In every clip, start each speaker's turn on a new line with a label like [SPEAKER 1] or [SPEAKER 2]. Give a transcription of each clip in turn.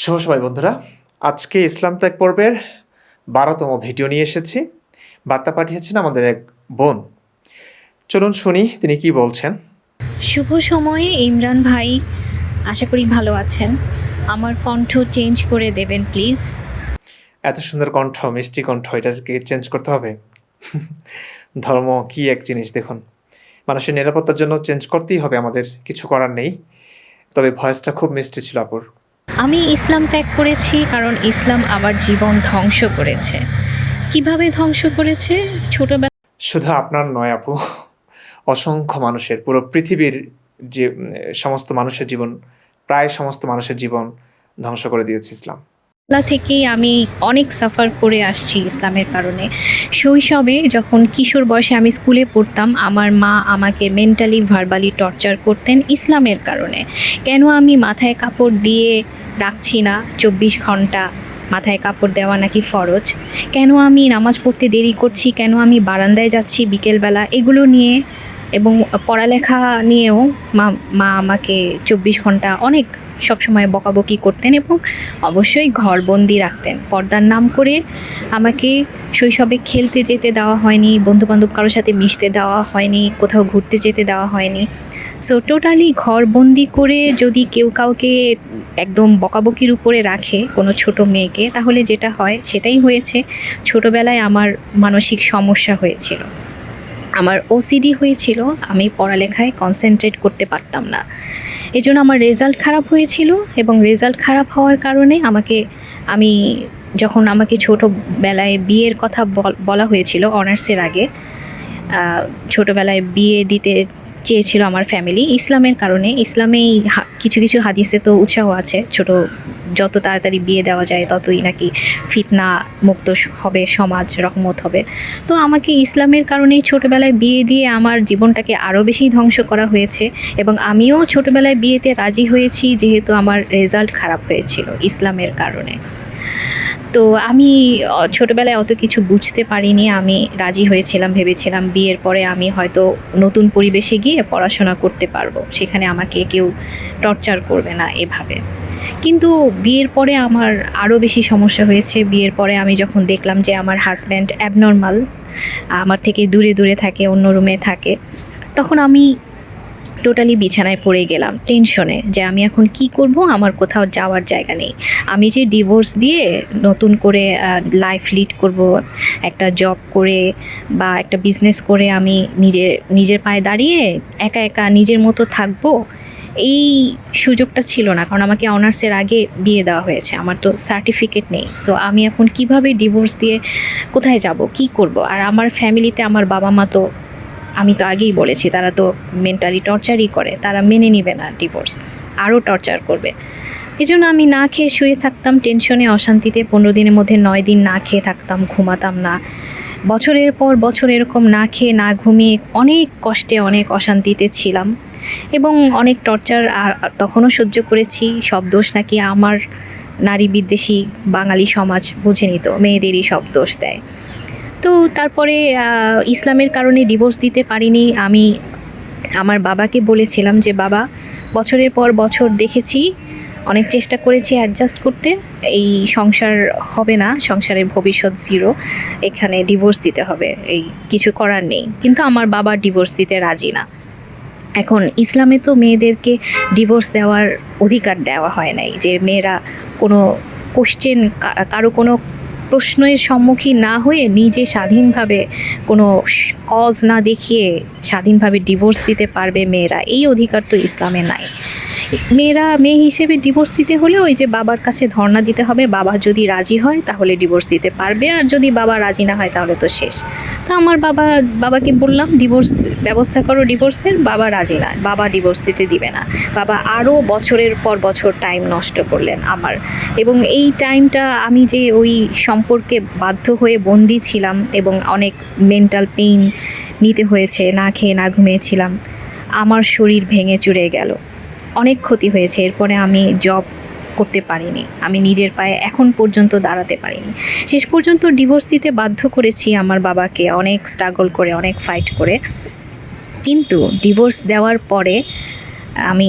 [SPEAKER 1] শুভ সবাই বন্ধুরা, আজকে ইসলাম ত্যাগ পর্বের ১২তম ভিডিও নিয়ে এসেছি। বার্তা পাঠিয়েছেন আমাদের এক বোন। চলুন শুনি তিনি কি বলছেন।
[SPEAKER 2] শুভ সময়ে ইমরান ভাই, আশা করি ভালো আছেন। আমার কণ্ঠ চেঞ্জ করে দেবেন প্লিজ।
[SPEAKER 1] এত সুন্দর কণ্ঠ, মিষ্টি কণ্ঠ, এটাকে চেঞ্জ করতে হবে? ধর্ম কি এক জিনিস দেখুন, মানুষের নিরাপত্তার জন্য চেঞ্জ করতেই হবে, আমাদের কিছু করার নেই। তবে ভয়েসটা খুব মিষ্টি ছিল আপুর।
[SPEAKER 2] আমি ইসলাম ত্যাগ করেছি কারণ ইসলাম আমার জীবন ধ্বংস করেছে। কিভাবে ধ্বংস করেছে? ছোটবেলা
[SPEAKER 1] শুধু আপনার নয় আপু, অসংখ্য মানুষের, পুরো পৃথিবীর যে সমস্ত মানুষের জীবন, প্রায় সমস্ত মানুষের জীবন ধ্বংস করে দিয়েছে ইসলাম।
[SPEAKER 2] থেকেই আমি অনেক সাফার করে আসছি ইসলামের কারণে। শৈশবে যখন কিশোর বয়সে আমি স্কুলে পড়তাম, আমার মা আমাকে মেন্টালি ভার্বালি টর্চার করতেন ইসলামের কারণে। কেন আমি মাথায় কাপড় দিয়ে রাখছি না ২৪ ঘন্টা, মাথায় কাপড় দেওয়া নাকি ফরজ, কেন আমি নামাজ পড়তে দেরি করছি, কেন আমি বারান্দায় যাচ্ছি বিকেলবেলা, এগুলো নিয়ে এবং পড়ালেখা নিয়েও মা আমাকে ২৪ ঘন্টা অনেক সবসময় বকাবকি করতেন এবং অবশ্যই ঘরবন্দি রাখতেন। পর্দার নাম করে আমাকে শৈশবে খেলতে যেতে দেওয়া হয়নি, বন্ধুবান্ধব কারোর সাথে মিশতে দেওয়া হয়নি, কোথাও ঘুরতে যেতে দেওয়া হয়নি। সো টোটালি ঘরবন্দি করে যদি কেউ কাউকে একদম বকাবকির উপরে রাখে কোনো ছোট মেয়েকে, তাহলে যেটা হয় সেটাই হয়েছে। ছোটোবেলায় আমার মানসিক সমস্যা হয়েছিল, আমার ওসিডি হয়েছিল, আমি পড়ালেখায় কনসেন্ট্রেট করতে পারতাম না। এজন্য আমার রেজাল্ট খারাপ হয়েছিল এবং রেজাল্ট খারাপ হওয়ার কারণে আমি যখন আমাকে ছোটোবেলায় বিয়ের কথা বলা হয়েছিল অনার্সের আগে, ছোটোবেলায় বিয়ে দিতে চেয়েছিল আমার ফ্যামিলি ইসলামের কারণে। ইসলামেই কিছু কিছু হাদিসে তো উৎসাহ আছে, যত তাড়াতাড়ি বিয়ে দেওয়া যায় ততই নাকি ফিতনা মুক্ত হবে সমাজ, রহমত হবে। তো আমাকে ইসলামের কারণেই ছোটোবেলায় বিয়ে দিয়ে আমার জীবনটাকে আরও বেশি ধ্বংস করা হয়েছে এবং আমিও ছোটোবেলায় বিয়েতে রাজি হয়েছি যেহেতু আমার রেজাল্ট খারাপ হয়েছিল ইসলামের কারণে। তো আমি ছোটোবেলায় অত কিছু বুঝতে পারিনি, আমি রাজি হয়েছিলাম, ভেবেছিলাম বিয়ের পরে আমি হয়তো নতুন পরিবেশে গিয়ে পড়াশোনা করতে পারবো, সেখানে আমাকে কেউ টর্চার করবে না এভাবে। কিন্তু বিয়ের পরে আমার আরও বেশি সমস্যা হয়েছে। বিয়ের পরে আমি যখন দেখলাম যে আমার হাজব্যান্ড অ্যাবনর্মাল, আমার থেকে দূরে দূরে থাকে, অন্য রুমে থাকে, তখন আমি টোটালি বিছানায় পড়ে গেলাম টেনশনে যে আমি এখন কি করব, আমার কোথাও যাওয়ার জায়গা নেই। আমি যে ডিভোর্স দিয়ে নতুন করে লাইফ লিড করব, একটা জব করে বা একটা বিজনেস করে আমি নিজের পায়ে দাঁড়িয়ে একা একা নিজের মতো থাকবো, এই সুযোগটা ছিল না, কারণ আমাকে অনার্সের আগে বিয়ে দেওয়া হয়েছে, আমার তো সার্টিফিকেট নেই। সো আমি এখন কিভাবে ডিভোর্স দিয়ে কোথায় যাব, কি করব? আর আমার ফ্যামিলিতে আমার বাবা মা তো, আমি তো আগেই বলেছি, তারা তো মেন্টালি টর্চারই করে, তারা মেনে নেবে না ডিভোর্স, আরও টর্চার করবে। এই জন্য আমি না খেয়ে শুয়ে থাকতাম টেনশনে, অশান্তিতে। 15 দিনের মধ্যে 9 দিন না খেয়ে থাকতাম, ঘুমাতাম না। বছরের পর বছর এরকম না খেয়ে না ঘুমিয়ে অনেক কষ্টে, অনেক অশান্তিতে ছিলাম এবং অনেক টর্চার তখনও সহ্য করেছি। সব দোষ নাকি আমার, নারী বিদ্বেষী বাঙালি সমাজ বুঝে নিত, মেয়েদেরই সব দোষ দেয়। তো তারপরে ইসলামের কারণে ডিভোর্স দিতে পারিনি। আমি আমার বাবাকে বলেছিলাম যে বাবা, বছরের পর বছর দেখেছি, অনেক চেষ্টা করেছি অ্যাডজাস্ট করতে, এই সংসার হবে না, সংসারের ভবিষ্যৎ জিরো, এখানে ডিভোর্স দিতে হবে, এই কিছু করার নেই। কিন্তু আমার বাবা ডিভোর্স দিতে রাজি না। এখন ইসলামে তো মেয়েদেরকে ডিভোর্স দেওয়ার অধিকার দেওয়া হয় নাই, যে মেয়েরা কোনো কোশ্চেন, কারো কোনো প্রশ্নের সম্মুখীন না হয়ে নিজে স্বাধীনভাবে কোনো কজ না দেখিয়ে স্বাধীনভাবে ডিভোর্স দিতে পারবে মেয়েরা, এই অধিকার তো ইসলামে নাই। মেয়েরা মেয়ে হিসেবে ডিভোর্স দিতে হলে ওই যে বাবার কাছে ধর্ণা দিতে হবে, বাবা যদি রাজি হয় তাহলে ডিভোর্স দিতে পারবে, আর যদি বাবা রাজি না হয় তাহলে তো শেষ। তো আমার বাবাকে বললাম ডিভোর্স ব্যবস্থা করো ডিভোর্সের, বাবা রাজি না, বাবা ডিভোর্স দিতে দিবে না। বাবা আরও বছরের পর বছর টাইম নষ্ট করলেন আমার, এবং এই টাইমটা আমি যে ওই সম্পর্কে বাধ্য হয়ে বন্দি ছিলাম এবং অনেক মেন্টাল পেইন নিতে হয়েছে, না খেয়ে না ঘুমিয়েছিলাম, আমার শরীর ভেঙে চুরে গেল, অনেক ক্ষতি হয়েছে। এরপরে আমি জব করতে পারিনি, আমি নিজের পায়ে এখন পর্যন্ত দাঁড়াতে পারিনি। শেষ পর্যন্ত ডিভোর্স দিতে বাধ্য করেছি আমার বাবাকে, অনেক স্ট্রাগল করে, অনেক ফাইট করে। কিন্তু ডিভোর্স দেওয়ার পরে আমি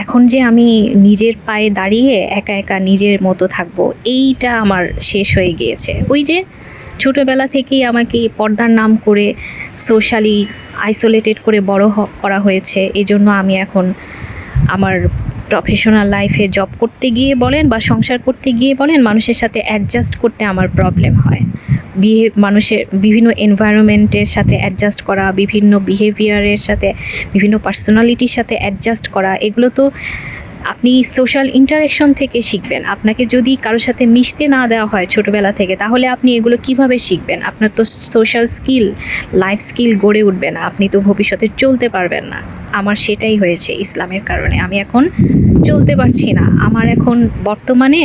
[SPEAKER 2] এখন যে আমি নিজের পায়ে দাঁড়িয়ে একা একা নিজের মতো থাকবো, এইটা আমার শেষ হয়ে গিয়েছে। ওই যে ছোটবেলা থেকেই আমাকে পর্দার নাম করে সোশ্যালি আইসোলেটেড করে বড় করা হয়েছে। এজন্য আমি এখন আমার প্রফেশনাল লাইফে জব করতে গিয়ে বলেন বা সংসার করতে গিয়ে বলেন, মানুষের সাথে অ্যাডজাস্ট করতে আমার প্রবলেম হয়। মানুষের বিভিন্ন এনভায়রনমেন্টের সাথে অ্যাডজাস্ট করা, বিভিন্ন বিহেভিয়ারের সাথে, বিভিন্ন পার্সোনালিটির সাথে অ্যাডজাস্ট করা, এগুলো তো আপনি সোশ্যাল ইন্টারেকশন থেকে শিখবেন। আপনাকে যদি কারোর সাথে মিশতে না দেওয়া হয় ছোটবেলা থেকে, তাহলে আপনি এগুলো কিভাবে শিখবেন? আপনার তো সোশ্যাল স্কিল, লাইফ স্কিল গড়ে উঠবে না, আপনি তো ভবিষ্যতে চলতে পারবেন না। আমার সেটাই হয়েছে ইসলামের কারণে। আমি এখন চলতে পারছি না। আমার এখন বর্তমানে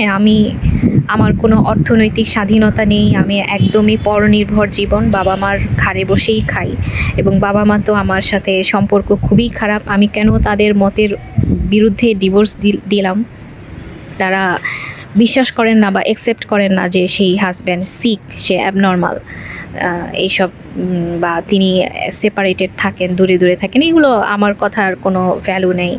[SPEAKER 2] আমার কোনো অর্থনৈতিক স্বাধীনতা নেই। আমি একদমই পরনির্ভর জীবন, বাবা মার ঘাড়ে বসেই খাই, এবং বাবা মা তো আমার সাথে সম্পর্ক খুবই খারাপ। আমি কেন তাদের মতের বিরুদ্ধে ডিভোর্স দিলাম? তারা বিশ্বাস করেন না বা অ্যাকসেপ্ট করেন না যে সেই হাজব্যান্ড সিক, সে অ্যাবনর্মাল, এইসব, বা তিনি সেপারেটেড থাকেন, দূরে দূরে থাকেন, এগুলো আমার কথার কোনো ভ্যালু নেই।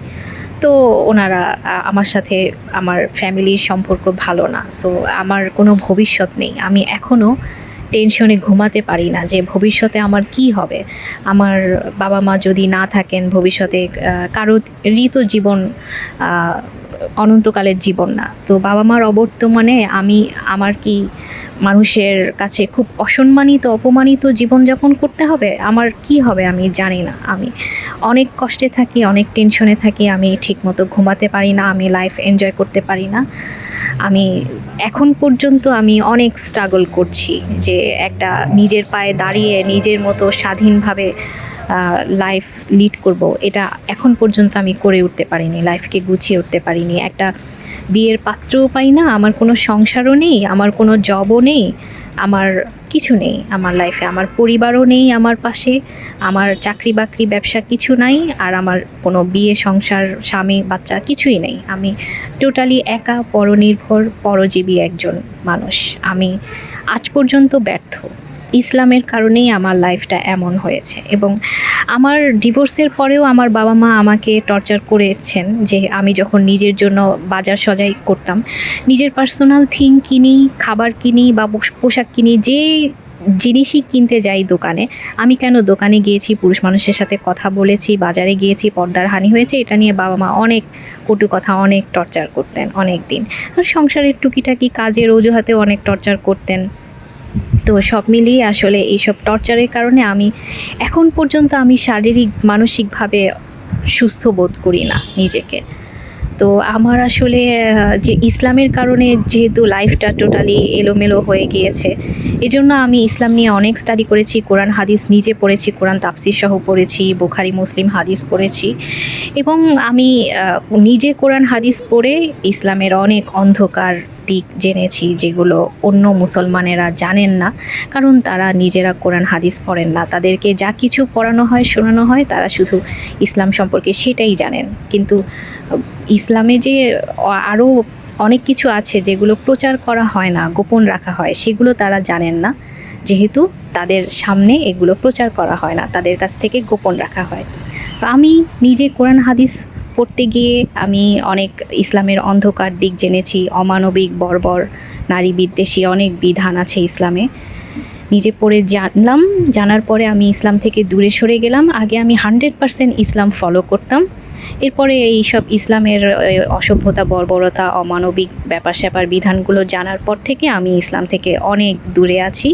[SPEAKER 2] তো ওনারা আমার সাথে, আমার ফ্যামিলির সম্পর্ক ভালো না, সো আমার কোনো ভবিষ্যৎ নেই। আমি এখনও টেনশনে ঘুমাতে পারি না যে ভবিষ্যতে আমার কি হবে। আমার বাবা মা যদি না থাকেন ভবিষ্যতে, কারোরই তো জীবন অনন্তকালের জীবন না। তো বাবা মার অবর্তমানে আমার কি মানুষের কাছে খুব অসম্মানিত, অপমানিত জীবনযাপন করতে হবে? আমার কি হবে আমি জানি না। আমি অনেক কষ্টে থাকি, অনেক টেনশনে থাকি, আমি ঠিকমতো ঘুমাতে পারি না, আমি লাইফ এনজয় করতে পারি না। আমি এখন পর্যন্ত আমি অনেক স্ট্রাগল করছি যে একটা নিজের পায়ে দাঁড়িয়ে নিজের মতো স্বাধীনভাবে লাইফ লিড করব। এটা এখন পর্যন্ত আমি করে উঠতে পারিনি, লাইফকে গুছিয়ে উঠতে পারিনি। একটা বিয়ের পাত্রও পাই না, আমার কোনো সংসারও নেই, আমার কোনো জবও নেই, আমার কিছু নেই আমার লাইফে, আমার পরিবারও নেই আমার পাশে, আমার চাকরি বাকরি ব্যবসা কিছু নাই, আর আমার কোনো বিয়ে সংসার স্বামী বাচ্চা কিছুই নেই। আমি টোটালি একা, পরনির্ভর, পরজীবী একজন মানুষ। আমি আজ পর্যন্ত ব্যর্থ। ইসলামের কারণেই আমার লাইফটা এমন হয়েছে, এবং আমার ডিভোর্সের পরেও আমার বাবা মা আমাকে টর্চার করেছেন যে আমি যখন নিজের জন্য বাজার সজাই করতাম, নিজের পার্সোনাল থিং কিনি, খাবার কিনি বা পোশাক কিনি, যে জিনিসই কিনতে যাই দোকানে, আমি কেন দোকানে গিয়েছি, পুরুষ মানুষের সাথে কথা বলেছি, বাজারে গিয়েছি, পর্দার হানি হয়েছে, এটা নিয়ে বাবা মা অনেক কটু কথা, অনেক টর্চার করতেন অনেক দিন। আর সংসারের টুকিটাকি কাজের অজুহাতে অনেক টর্চার করতেন। তো সব মিলিয়ে আসলে এইসব টর্চারের কারণে আমি এখন পর্যন্ত শারীরিক মানসিকভাবে সুস্থ বোধ করি না নিজেকে। তো আমার আসলে যে ইসলামের কারণে যেহেতু লাইফটা টোটালি এলোমেলো হয়ে গিয়েছে, এজন্য আমি ইসলাম নিয়ে অনেক স্টাডি করেছি, কোরআন হাদিস নিজে পড়েছি, কোরআন তাফসির সহ পড়েছি, বুখারি মুসলিম হাদিস পড়েছি, এবং আমি নিজে কোরআন হাদিস পড়ে ইসলামের অনেক অন্ধকার দিক জেনেছি যেগুলো অন্য মুসলমানেরা জানেন না, কারণ তারা নিজেরা কোরআন হাদিস পড়েন না। তাদেরকে যা কিছু পড়ানো হয়, শোনানো হয়, তারা শুধু ইসলাম সম্পর্কে সেটাই জানেন। কিন্তু ইসলামে যে আরও অনেক কিছু আছে যেগুলো প্রচার করা হয় না, গোপন রাখা হয়, সেগুলো তারা জানেন না, যেহেতু তাদের সামনে এগুলো প্রচার করা হয় না, তাদের কাছ থেকে গোপন রাখা হয়। তো আমি নিজে কোরআন হাদিস পড়তে গিয়ে আমি অনেক ইসলামের অন্ধকার দিক জেনেছি। অমানবিক, বর্বর, নারী বিদ্বেষী অনেক বিধান আছে ইসলামে, নিজে পড়ে জানলাম। জানার পরে আমি ইসলাম থেকে দূরে সরে গেলাম। আগে আমি 100% ইসলাম ফলো করতাম, এরপরে এইসব ইসলামের অসভ্যতা, বর্বরতা, অমানবিক ব্যাপার স্যাপার বিধানগুলো জানার পর থেকে আমি ইসলাম থেকে অনেক দূরে আছি,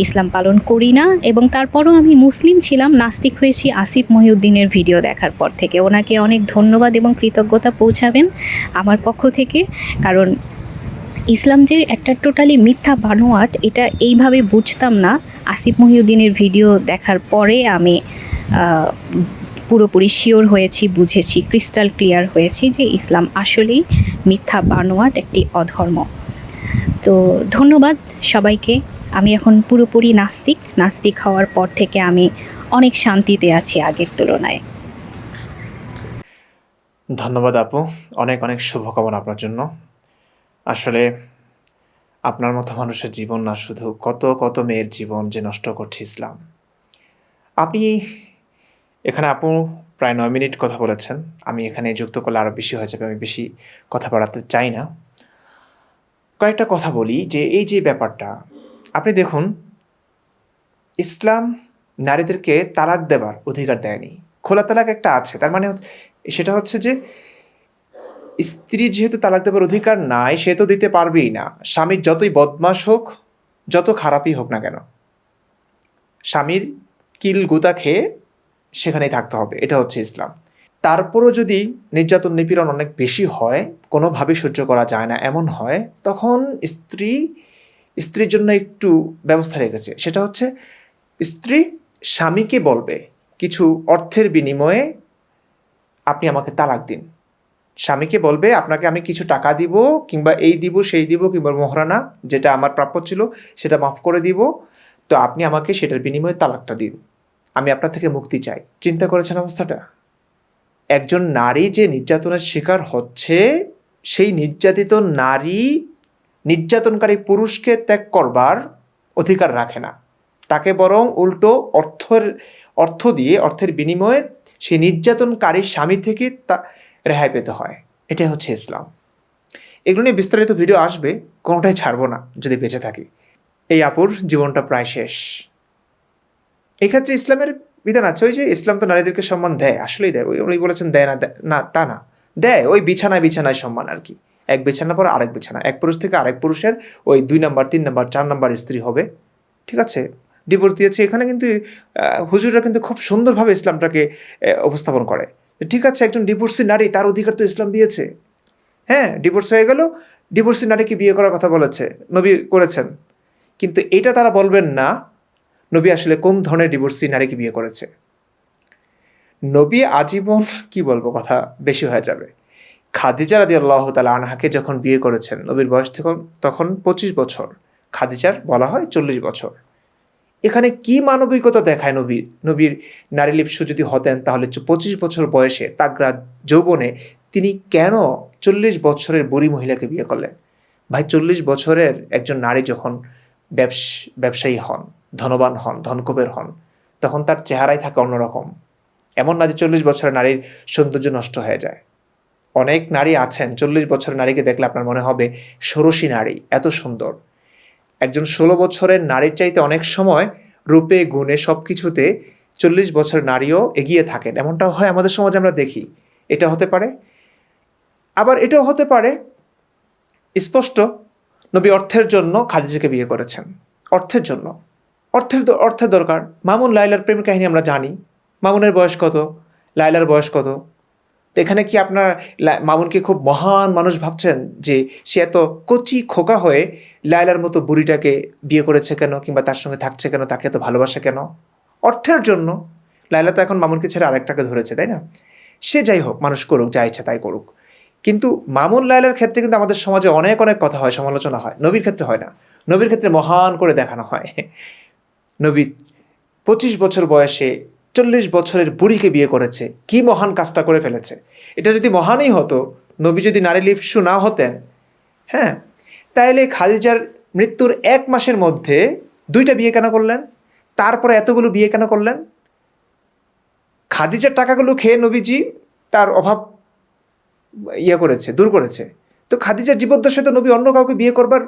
[SPEAKER 2] ইসলাম পালন করি না। এবং তারপরও আমি মুসলিম ছিলাম, নাস্তিক হয়েছি আসিফ মহিউদ্দিনের ভিডিও দেখার পর থেকে। ওনাকে অনেক ধন্যবাদ এবং কৃতজ্ঞতা পৌঁছাবেন আমার পক্ষ থেকে, কারণ ইসলাম যে একটা টোটালি মিথ্যা বানোয়াট, এটা এইভাবে বুঝতাম না। আসিফ মহিউদ্দিনের ভিডিও দেখার পরে আমি পুরোপুরি শিওর হয়েছি, বুঝেছি, ক্রিস্টাল ক্লিয়ার হয়েছি যে ইসলাম আসলেই মিথ্যা বানোয়াট একটি অধর্ম। তো ধন্যবাদ সবাইকে। আমি এখন পুরোপুরি নাস্তিক হওয়ার পর থেকে আমি অনেক শান্তিতে আছি আগের তুলনায়।
[SPEAKER 1] ধন্যবাদ আপু, অনেক অনেক শুভকামনা আপনার জন্য। আসলে আপনার মতো মানুষের জীবন না, শুধু কত কত মেয়ের জীবন যে নষ্ট করছে ইসলাম। আপনি এখানে আপু প্রায় 9 মিনিট কথা বলেছেন। আমি এখানে যুক্ত করলে আরও বেশি হয়ে যাবে। আমি বেশি কথা বাড়াতে চাই না। কয়েকটা কথা বলি যে এই যে ব্যাপারটা, আপনি দেখুন ইসলাম নারীদেরকে তালাক দেবার অধিকার দেয়নি। খোলা তালাক একটা আছে, তার মানে সেটা হচ্ছে যে স্ত্রীর যেহেতু তালাক দেবার অধিকার নাই, সে তো দিতে পারবেই না। স্বামীর যতই বদমাশ হোক, যত খারাপই হোক না কেন, স্বামীর কিল গুতা খেয়ে সেখানেই থাকতে হবে। এটা হচ্ছে ইসলাম। তারপরও যদি নির্যাতন নিপীড়ন অনেক বেশি হয়, কোনোভাবেই সহ্য করা যায় না এমন হয়, তখন স্ত্রীর জন্য একটু ব্যবস্থা রেখেছে। সেটা হচ্ছে স্ত্রী স্বামীকে বলবে কিছু অর্থের বিনিময়ে আপনি আমাকে তালাক দিন। স্বামীকে বলবে আপনাকে আমি কিছু টাকা দিব, কিংবা এই দিব সেই দিব, কিংবা মহারানা যেটা আমার প্রাপ্য ছিল সেটা মাফ করে দিব, তো আপনি আমাকে সেটার বিনিময়ে তালাকটা দিন, আমি আপনার থেকে মুক্তি চাই। চিন্তা করেছেন অবস্থাটা? একজন নারী যে নির্যাতনের শিকার হচ্ছে, সেই নির্যাতিত নারী নির্যাতনকারী পুরুষকে ত্যাগ করবার অধিকার রাখে না। তাকে বরং উল্টো অর্থের বিনিময়ে সেই নির্যাতনকারী স্বামী থেকে তা রেহাই পেতে হয়। এটাই হচ্ছে ইসলাম। এগুলো নিয়ে বিস্তারিত ভিডিও আসবে, কোনোটাই ছাড়বো না যদি বেঁচে থাকি। এই আপুর জীবনটা প্রায় শেষ। এক্ষেত্রে ইসলামের বিধান আছে, ওই যে ইসলাম তো নারীদেরকে সম্মান দেয়, আসলেই দেয়। উনি বলেছেন দেয় না, না তা না, দেয়। ওই বিছানায় সম্মান আর কি। এক বিছানা পর আরেক বিছানা, এক পুরুষ থেকে আরেক পুরুষের ওই 2 নাম্বার 3 নাম্বার 4 নাম্বার স্ত্রী হবে। ঠিক আছে, ডিভোর্স দিয়েছে। এখানে কিন্তু হুজুররা কিন্তু খুব সুন্দরভাবে ইসলামটাকে উপস্থাপন করে। ঠিক আছে, একজন ডিভোর্সি নারী, তার অধিকার তো ইসলাম দিয়েছে। হ্যাঁ, ডিভোর্স হয়ে গেল, ডিভোর্সি নারীকে বিয়ে করার কথা বলেছে, নবী করেছেন। কিন্তু এটা তারা বলবেন না নবী আসলে কোন ধরনের ডিভোর্সি নারীকে বিয়ে করেছে। নবী আজীবন, কি বলবো, কথা বেশি হয়ে যাবে। খাদিজা রাদিয়াল্লাহু তাআলা আনহাকে যখন বিয়ে করেছেন, নবীর বয়স তখন 25 বছর, খাদিজার বলা হয় 40 বছর। এখানে কি মানবিকতা দেখায় নবীর নারী লিপ্সু যদি হতেন, তাহলে 25 বছর বয়সে তাগড়া যৌবনে তিনি কেন 40 বছরের বুড়ি মহিলাকে বিয়ে করলেন? ভাই, 40 বছরের একজন নারী যখন ব্যবসায়ী হন, ধনবান হন, ধনকুবের হন, তখন তার চেহারাই থাকে অন্যরকম। এমন না যে 40 বছরের নারীর সৌন্দর্য নষ্ট হয়ে যায়। অনেক নারী আছেন 40 বছরের নারীকে দেখলে আপনার মনে হবে ষোড়শী নারী, এত সুন্দর। একজন 16 বছরের নারীর চাইতে অনেক সময় রূপে গুণে সব কিছুতে 40 বছরের নারীও এগিয়ে থাকেন, এমনটাও হয় আমাদের সমাজে, আমরা দেখি। এটা হতে পারে। আবার এটাও হতে পারে স্পষ্ট নবী অর্থের জন্য খাদিজাকে বিয়ে করেছেন। অর্থের জন্য, অর্থের দরকার। মামুন লায়লার প্রেম কাহিনী আমরা জানি। মামুনের বয়স কত, লায়লার বয়স কত? তো এখানে কি আপনার মামুনকে খুব মহান মানুষ ভাবছেন যে সে এত কচি খোকা হয়ে লায়লার মতো বুড়িটাকে বিয়ে করেছে কেন, কিংবা তার সঙ্গে থাকছে কেন, তাকে এত ভালোবাসে কেন? অর্থের জন্য। লায়লা তো এখন মামুনকে ছেড়ে আরেকটাকে ধরেছে, তাই না? সে যাই হোক, মানুষ করুক, যা ইচ্ছা তাই করুক। কিন্তু মামুন লায়লার ক্ষেত্রে কিন্তু আমাদের সমাজে অনেক কথা হয়, সমালোচনা হয়। নবীর ক্ষেত্রে হয় না। নবীর ক্ষেত্রে মহান করে দেখানো হয়। নবী 25 বছর বয়সে 40 বছরের বুড়িকে বিয়ে করেছে, কি মহান কাজটা করে ফেলেছে। এটা যদি মহানই হতো, নবী যদি নারী লিপ্সু না হতেন, হ্যাঁ, তাইলে খাদিজার মৃত্যুর 1 মাসের মধ্যে 2টা বিয়ে কেন করলেন? তারপরে এতগুলো বিয়ে কেন করলেন? খাদিজার টাকাগুলো খেয়ে নবীজি তার অভাব দূর করেছে। তো খাদিজার জীবদ্দশায় তো নবী অন্য কাউকে বিয়ে করবার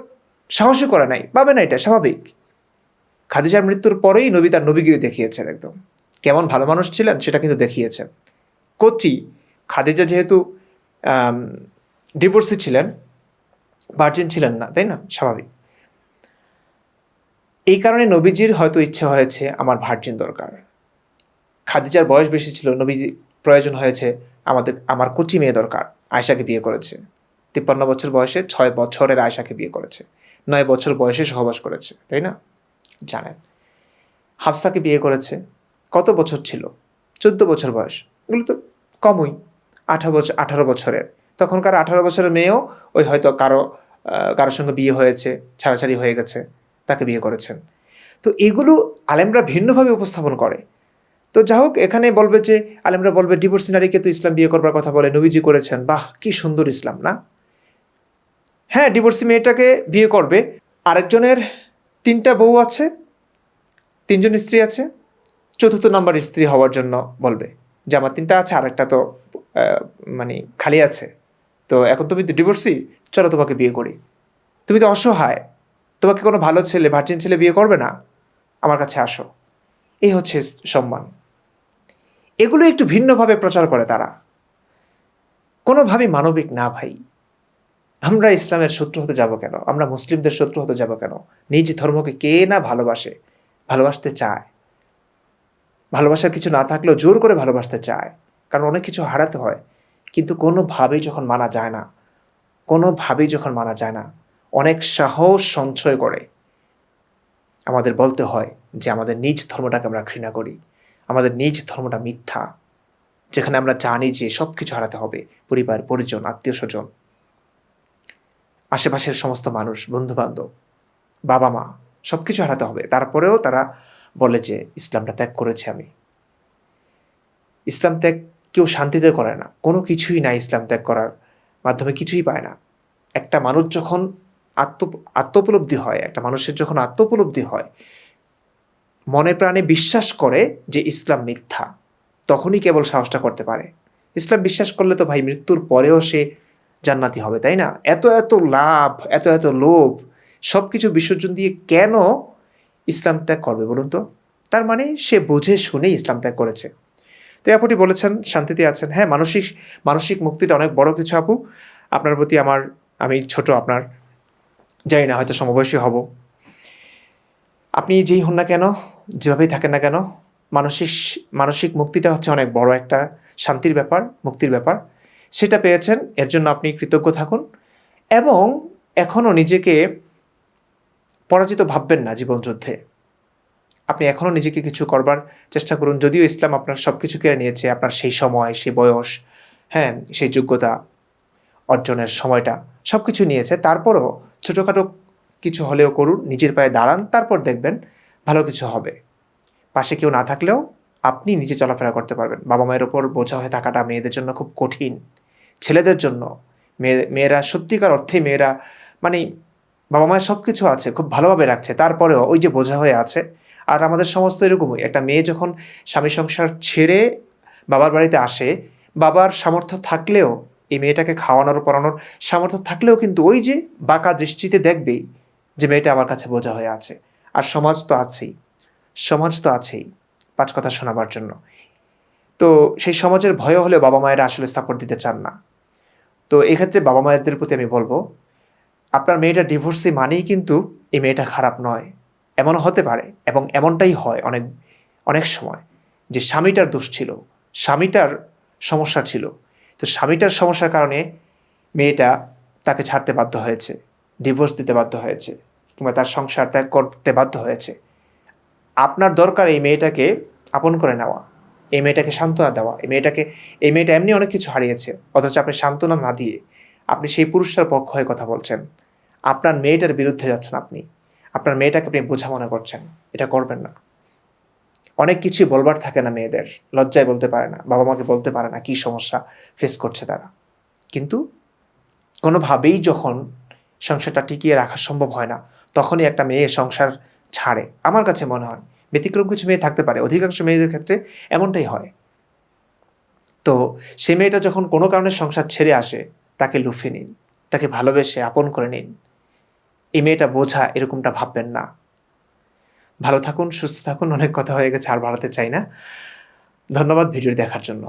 [SPEAKER 1] সাহসই করে নাই, পাবে না, এটা স্বাভাবিক। খাদিজার মৃত্যুর পরেই নবী তার নবীগিরি দেখিয়েছেন, একদম কেমন ভালো মানুষ ছিলেন সেটা কিন্তু দেখিয়েছেন। কচি খাদিজা যেহেতু ডিভোর্সি ছিলেন, ভার্জিন ছিলেন না, তাই না? স্বাভাবিক। এই কারণে নবীজির হয়তো ইচ্ছে হয়েছে আমার ভার্জিন দরকার। খাদিজার বয়স বেশি ছিল, নবীজি প্রয়োজন হয়েছে আমার কচি মেয়ে দরকার। আয়েশাকে বিয়ে করেছে 53 বছর বয়সে, 6 বছরের আয়েশাকে বিয়ে করেছে, 9 বছর বয়সে সহবাস করেছে, তাই না? জানেন। হাফসাকে বিয়ে করেছে, কত বছর ছিল? 14 বছর বয়স। এগুলো তো কমই, 18 বছরের। তখনকার 18 বছরের মেয়েও ওই হয়তো কারোর সঙ্গে বিয়ে হয়েছে, ছাড়াছাড়ি হয়ে গেছে, তাকে বিয়ে করেছেন। তো এগুলো আলেমরা ভিন্নভাবে উপস্থাপন করে। তো যা হোক, এখানে বলবে যে আলেমরা বলবে ডিভোর্সি নারীকে তো ইসলাম বিয়ে করবার কথা বলে, নবীজি করেছেন, বাহ কি সুন্দর ইসলাম না? হ্যাঁ, ডিভোর্সি মেয়েটাকে বিয়ে করবে, আরেকজনের 3টা বউ আছে, 3 জন স্ত্রী আছে, 4র্থ নাম্বার স্ত্রী হওয়ার জন্য বলবে। যে আমার 3টা আছে, আরেকটা তো মানে খালি আছে, তো এখন তুমি তো ডিভোর্সি, চলো তোমাকে বিয়ে করি। তুমি তো অসহায়, তোমাকে কোনো ভালো ছেলে, ভার্জিন ছেলে বিয়ে করবে না, আমার কাছে আসো। এই হচ্ছে সম্মান। এগুলো একটু ভিন্নভাবে প্রচার করে তারা, কোনোভাবেই মানবিক না ভাই। আমরা ইসলামের শত্রু হতে যাব কেন? আমরা মুসলিমদের শত্রু হতে যাব কেন? নিজ ধর্মকে কে না ভালোবাসে, ভালোবাসতে চায়। ভালোবাসার কিছু না থাকলেও জোর করে ভালোবাসতে চায়, কারণ অনেক কিছু হারাতে হয়। কিন্তু কোনোভাবেই যখন মানা যায় না, কোনোভাবেই যখন মানা যায় না, অনেক সাহস সঞ্চয় করে আমাদের বলতে হয় যে আমাদের নিজ ধর্মটাকে আমরা ঘৃণা করি, আমাদের নিজ ধর্মটা মিথ্যা, যেখানে আমরা জানি যে সব কিছু হারাতে হবে, পরিবার, পরিজন, আত্মীয় স্বজন, আশেপাশের সমস্ত মানুষ, বন্ধুবান্ধব, বাবা মা, সব কিছু হারাতে হবে। তারপরেও তারা বলে যে ইসলামটা ত্যাগ করেছি আমি। ইসলাম ত্যাগ কেউ শান্তিতে করে না, কোনো কিছুই না ইসলাম ত্যাগ করার মাধ্যমে কিছুই পায় না। একটা মানুষ যখন আত্মোপলব্ধি হয়, একটা মানুষের যখন আত্মোপলব্ধি হয়, মনে প্রাণে বিশ্বাস করে যে ইসলাম মিথ্যা, তখনই কেবল সাহসটা করতে পারে। ইসলাম বিশ্বাস করলে তো ভাই মৃত্যুর পরেও সে জান্নাতি হবে, তাই না? এত এত লাভ, এত এত লোভ, সব কিছু বিসর্জন দিয়ে কেন ইসলাম ত্যাগ করবে বলুন তো? তার মানে সে বুঝে শুনেই ইসলাম ত্যাগ করেছে। তো আপনি বলেছেন শান্তিতে আছেন। হ্যাঁ, মানসিক মানসিক মুক্তিটা অনেক বড় কিছু আপু। আপনার প্রতি আমি ছোট, আপনার জানি না, হয়তো সমবয়সী হব। আপনি যেই হন না কেন, যেভাবেই থাকেন না কেন, মানসিক মানসিক মুক্তিটা হচ্ছে অনেক বড় একটা শান্তির ব্যাপার, মুক্তির ব্যাপার। সেটা পেয়েছেন, এর জন্য আপনি কৃতজ্ঞ থাকুন। এবং এখনও নিজেকে পরাজিত ভাববেন না জীবনযুদ্ধে। আপনি এখনও নিজেকে কিছু করবার চেষ্টা করুন। যদিও ইসলাম আপনার সব কিছু কেড়ে নিয়েছে, আপনার সেই সময়, সেই বয়স, হ্যাঁ, সেই যোগ্যতা অর্জনের সময়টা, সব কিছু নিয়েছে, তারপরও ছোটোখাটো কিছু হলেও করুন, নিজের পায়ে দাঁড়ান, তারপর দেখবেন ভালো কিছু হবে। পাশে কেউ না থাকলেও আপনি নিজে চলাফেরা করতে পারবেন। বাবা মায়ের ওপর বোঝা হয়ে থাকাটা মেয়েদের জন্য খুব কঠিন। ছেলেদের জন্য, মেয়েরা সত্যিকার অর্থেই মেয়েরা মানে বাবা মায়ের সব কিছু আছে, খুব ভালোভাবে রাখছে, তারপরেও ওই যে বোঝা হয়ে আছে। আর আমাদের সমস্ত এরকমই। একটা মেয়ে যখন স্বামী সংসার ছেড়ে বাবার বাড়িতে আসে, বাবার সামর্থ্য থাকলেও, এই মেয়েটাকে খাওয়ানোর পড়ানোর সামর্থ্য থাকলেও কিন্তু ওই যে বাঁকা দৃষ্টিতে দেখবেই যে মেয়েটা আমার কাছে বোঝা হয়ে আছে। আর সমাজ তো আছেই, সমাজ তো আছেই 5 কথা শোনাবার জন্য। তো সেই সমাজের ভয় হলেও বাবা মায়েরা আসলে সাপোর্ট দিতে চান না। তো এক্ষেত্রে বাবা মায়েদের প্রতি আমি বলবো, আপনার মেয়েটা ডিভোর্সি মানেই কিন্তু এই মেয়েটা খারাপ নয়। এমনও হতে পারে, এবং এমনটাই হয় অনেক অনেক সময়, যে স্বামীটার দোষ ছিল, স্বামীটার সমস্যা ছিল। তো স্বামীটার সমস্যার কারণে মেয়েটা তাকে ছাড়তে বাধ্য হয়েছে, ডিভোর্স দিতে বাধ্য হয়েছে, কিংবা তার সংসার ত্যাগ করতে বাধ্য হয়েছে। আপনার দরকার এই মেয়েটাকে আপন করে নেওয়া, এই মেয়েটাকে সান্ত্বনা দেওয়া। এই মেয়েটা এমনি অনেক কিছু হারিয়েছে, অথচ আপনি সান্ত্বনা না দিয়ে আপনি সেই পুরুষটার পক্ষ হয়ে কথা বলছেন, আপনার মেয়েটার বিরুদ্ধে যাচ্ছেন। আপনার মেয়েটাকে আপনি বোঝা মনে করছেন। এটা করবেন না। অনেক কিছু বলবার থাকে না মেয়েদের, লজ্জায় বলতে পারে না, বাবা মাকে বলতে পারে না কী সমস্যা ফেস করছে তারা। কিন্তু কোনোভাবেই যখন সংসারটা টিকিয়ে রাখা সম্ভব হয় না, তখনই একটা মেয়ে সংসার ছাড়ে। আমার কাছে মনে হয় ব্যতিক্রম কিছু মেয়ে থাকতে পারে, অধিকাংশ মেয়েদের ক্ষেত্রে এমনটাই হয়। তো সে মেয়েটা যখন কোনো কারণে সংসার ছেড়ে আসে, তাকে লুফে নিন, তাকে ভালোবেসে আপন করে নিন। এই মেয়েটা বোঝা, এরকমটা ভাববেন না। ভালো থাকুন, সুস্থ থাকুন। অনেক কথা হয়ে গেছে, আর বাড়াতে চাই না। ধন্যবাদ ভিডিও দেখার জন্য।